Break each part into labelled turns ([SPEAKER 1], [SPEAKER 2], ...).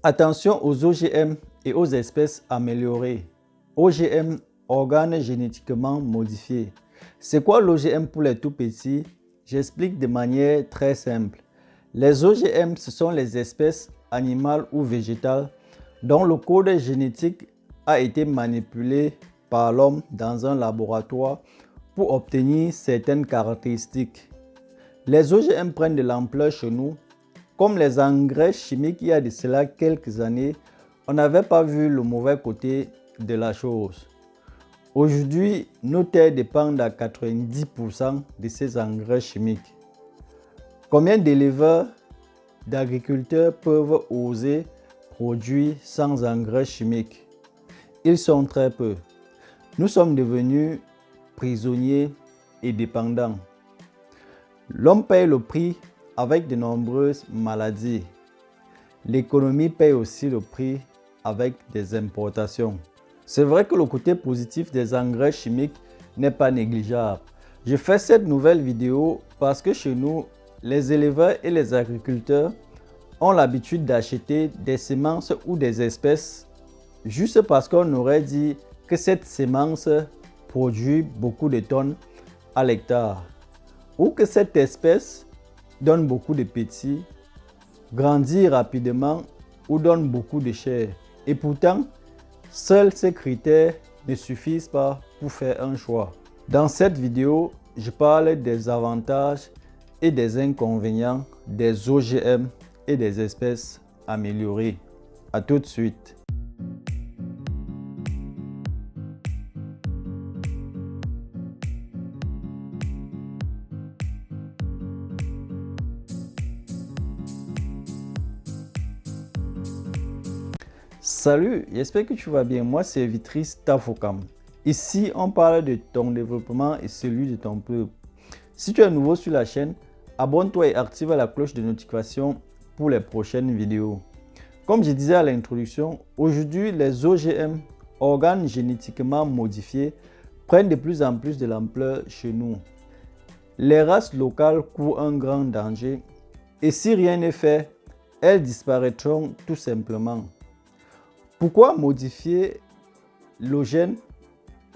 [SPEAKER 1] Attention aux OGM et aux espèces améliorées. OGM, organes génétiquement modifiés. C'est quoi l'OGM pour les tout petits? J'explique de manière très simple. Les OGM, ce sont les espèces animales ou végétales dont le code génétique a été manipulé par l'homme dans un laboratoire pour obtenir certaines caractéristiques. Les OGM prennent de l'ampleur chez nous. Comme les engrais chimiques il y a de cela quelques années, on n'avait pas vu le mauvais côté de la chose. Aujourd'hui, nos terres dépendent à 90% de ces engrais chimiques. Combien d'éleveurs, d'agriculteurs peuvent oser produire sans engrais chimiques? Ils sont très peu. Nous sommes devenus prisonniers et dépendants. L'homme paye le prix avec de nombreuses maladies. L'économie paye aussi le prix avec des importations. C'est vrai que le côté positif des engrais chimiques n'est pas négligeable. Je fais cette nouvelle vidéo parce que chez nous, les éleveurs et les agriculteurs ont l'habitude d'acheter des semences ou des espèces juste parce qu'on aurait dit que cette semence produit beaucoup de tonnes à l'hectare ou que cette espèce donne beaucoup de petits, grandit rapidement ou donne beaucoup de chair. Et pourtant, seuls ces critères ne suffisent pas pour faire un choix. Dans cette vidéo, je parle des avantages et des inconvénients des OGM et des espèces améliorées. À tout de suite. Salut, j'espère que tu vas bien. Moi, c'est Vitris Tafokam. Ici, on parle de ton développement et celui de ton peuple. Si tu es nouveau sur la chaîne, abonne-toi et active la cloche de notification pour les prochaines vidéos. Comme je disais à l'introduction, aujourd'hui, les OGM, organes génétiquement modifiés, prennent de plus en plus de l'ampleur chez nous. Les races locales courent un grand danger et si rien n'est fait, elles disparaîtront tout simplement. Pourquoi modifier le gène,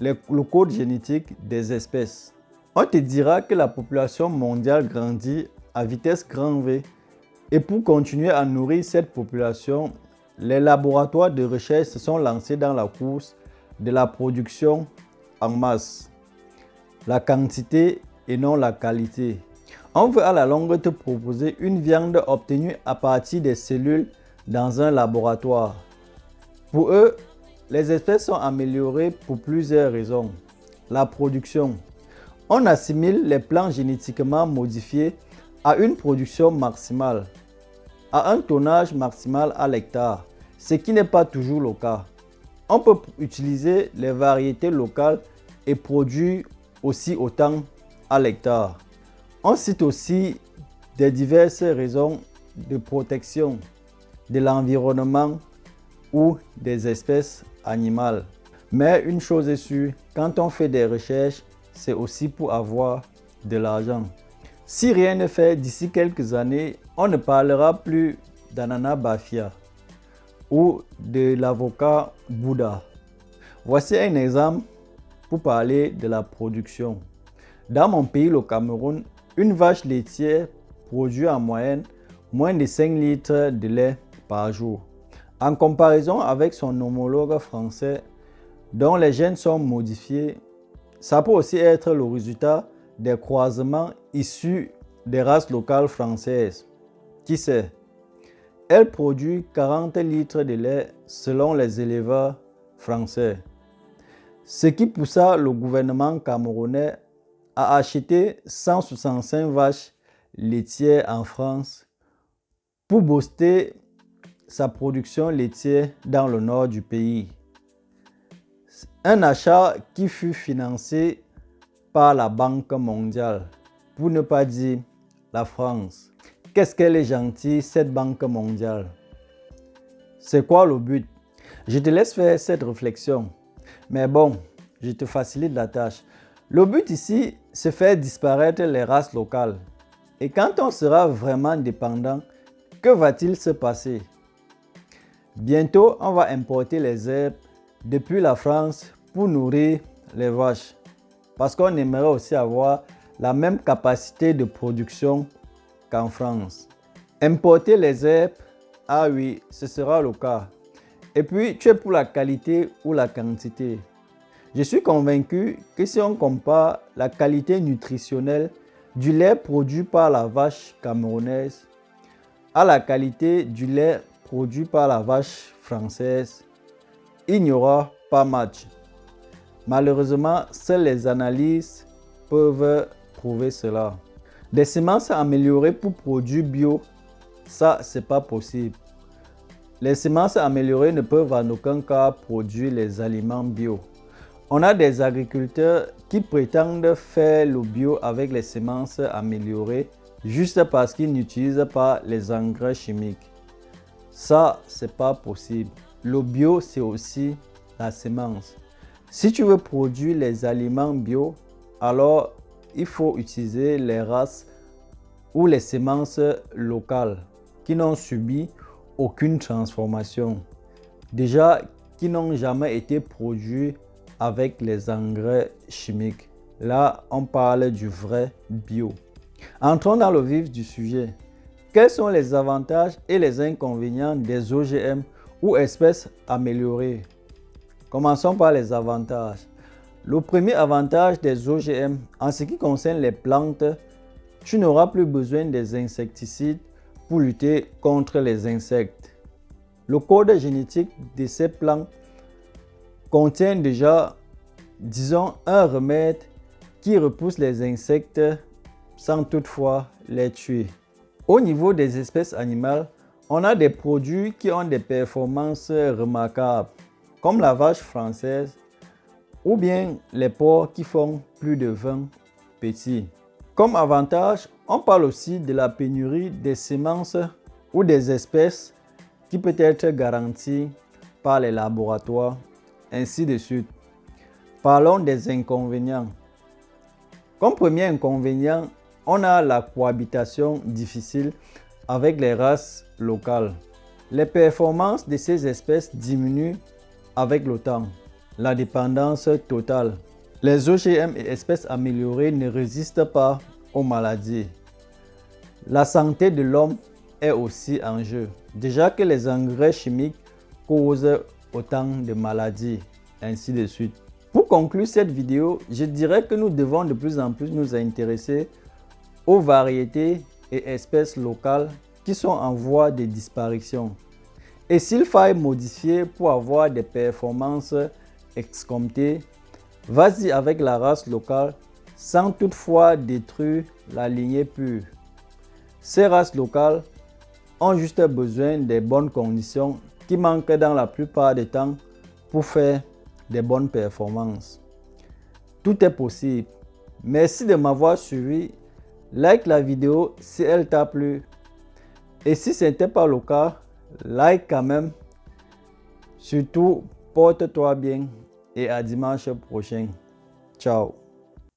[SPEAKER 1] le code génétique des espèces? On te dira que la population mondiale grandit à vitesse grand V et pour continuer à nourrir cette population, les laboratoires de recherche se sont lancés dans la course de la production en masse. La quantité et non la qualité. On veut à la longue te proposer une viande obtenue à partir des cellules dans un laboratoire. Pour eux, les espèces sont améliorées pour plusieurs raisons. La production. On assimile les plants génétiquement modifiés à une production maximale, à un tonnage maximal à l'hectare, ce qui n'est pas toujours le cas. On peut utiliser les variétés locales et produire aussi autant à l'hectare. On cite aussi des diverses raisons de protection de l'environnement ou des espèces animales. Mais une chose est sûre, quand on fait des recherches, c'est aussi pour avoir de l'argent. Si rien n'est fait d'ici quelques années, on ne parlera plus d'ananas Bafia ou de l'avocat Bouddha. Voici un exemple pour parler de la production. Dans mon pays, le Cameroun, une vache laitière produit en moyenne moins de 5 litres de lait par jour. En comparaison avec son homologue français, dont les gènes sont modifiés, ça peut aussi être le résultat des croisements issus des races locales françaises. Qui sait? Elle produit 40 litres de lait selon les éleveurs français. Ce qui poussa le gouvernement camerounais à acheter 165 vaches laitières en France pour booster sa production laitière dans le nord du pays. Un achat qui fut financé par la Banque mondiale, pour ne pas dire la France. Qu'est-ce qu'elle est gentille, cette Banque mondiale? C'est quoi le but? Je te laisse faire cette réflexion. Mais bon, je te facilite la tâche. Le but ici, c'est faire disparaître les races locales. Et quand on sera vraiment dépendant, que va-t-il se passer? Bientôt, on va importer les herbes depuis la France pour nourrir les vaches. Parce qu'on aimerait aussi avoir la même capacité de production qu'en France. Importer les herbes, ah oui, ce sera le cas. Et puis, tu es pour la qualité ou la quantité? Je suis convaincu que si on compare la qualité nutritionnelle du lait produit par la vache camerounaise à la qualité du lait produit par la vache française, il n'y aura pas match. Malheureusement, seules les analyses peuvent prouver cela. Des semences améliorées pour produits bio, ça, c'est pas possible. Les semences améliorées ne peuvent en aucun cas produire les aliments bio. On a des agriculteurs qui prétendent faire le bio avec les semences améliorées juste parce qu'ils n'utilisent pas les engrais chimiques. Ça, c'est pas possible. Le bio, c'est aussi la semence. Si tu veux produire les aliments bio, alors il faut utiliser les races ou les semences locales qui n'ont subi aucune transformation. Déjà, qui n'ont jamais été produits avec les engrais chimiques. Là, on parle du vrai bio. Entrons dans le vif du sujet. Quels sont les avantages et les inconvénients des OGM ou espèces améliorées? Commençons par les avantages. Le premier avantage des OGM, en ce qui concerne les plantes, tu n'auras plus besoin des insecticides pour lutter contre les insectes. Le code génétique de ces plantes contient déjà, disons, un remède qui repousse les insectes sans toutefois les tuer. Au niveau des espèces animales, on a des produits qui ont des performances remarquables, comme la vache française ou bien les porcs qui font plus de 20 petits. Comme avantage, on parle aussi de la pénurie des semences ou des espèces qui peut être garantie par les laboratoires, ainsi de suite. Parlons des inconvénients. Comme premier inconvénient, on a la cohabitation difficile avec les races locales. Les performances de ces espèces diminuent avec le temps. La dépendance totale. Les OGM et espèces améliorées ne résistent pas aux maladies. La santé de l'homme est aussi en jeu. Déjà que les engrais chimiques causent autant de maladies, ainsi de suite. Pour conclure cette vidéo, je dirais que nous devons de plus en plus nous intéresser aux variétés et espèces locales qui sont en voie de disparition. Et s'il faille modifier pour avoir des performances escomptées, vas-y avec la race locale sans toutefois détruire la lignée pure. Ces races locales ont juste besoin des bonnes conditions qui manquent dans la plupart des temps pour faire des bonnes performances. Tout est possible. Merci de m'avoir suivi. Like la vidéo si elle t'a plu. Et si ce n'était pas le cas, like quand même. Surtout, porte-toi bien et à dimanche prochain. Ciao.